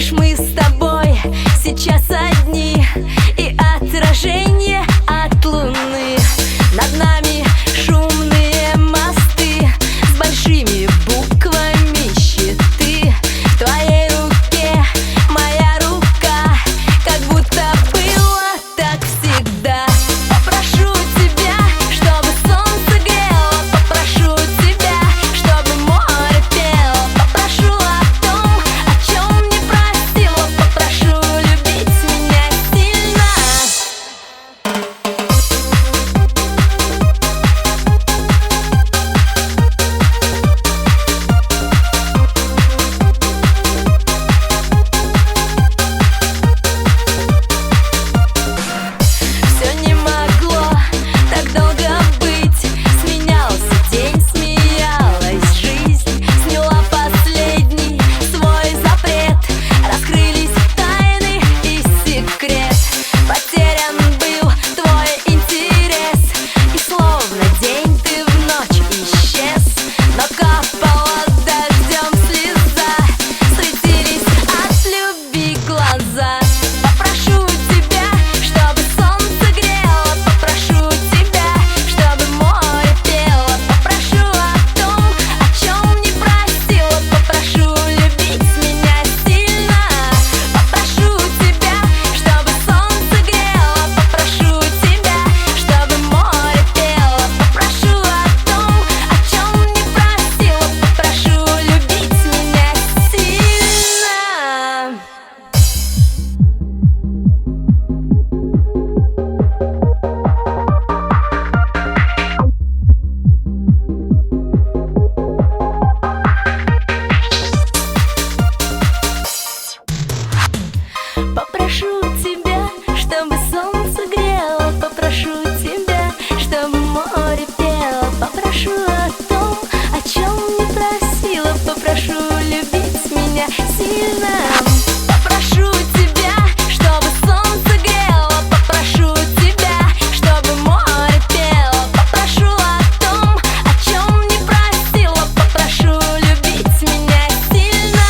Лишь мы с тобой сейчас одни, и отражение от луны. Над нами шумные мосты с большими буквами щиты. В твоей руке моя рука, как будто было так всегда. Попрошу тебя, чтобы солнце грело, попрошу тебя, чтобы море пело, попрошу о том, о чем не просила, попрошу любить меня сильно. Все не могло так долго быть. Сменялся день, смеялась жизнь. Сняла последний свой запрет. Раскрылись тайны и секрет. Потерян был твой интерес, и словно день ты в ночь исчез. Но капала дождем слеза, светились от любви глаза. Попрошу тебя, чтобы солнце грело, попрошу тебя, чтобы море пело, попрошу о том, о чем не просила, попрошу любить меня сильно. Попрошу тебя, чтобы солнце грело, попрошу тебя, чтобы море пело, попрошу о том, о чем не просила, попрошу любить меня сильно. Попрошу тебя, чтобы солнце грело, попрошу тебя, чтобы море пело, попрошу о том, о чем не просила, попрошу любить меня сильно. Попрошу тебя, чтобы солнце грело, попрошу тебя, чтобы море пело, попрошу о том, о чем не просила, попрошу любить меня сильно.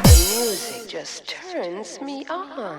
The music just turns me on.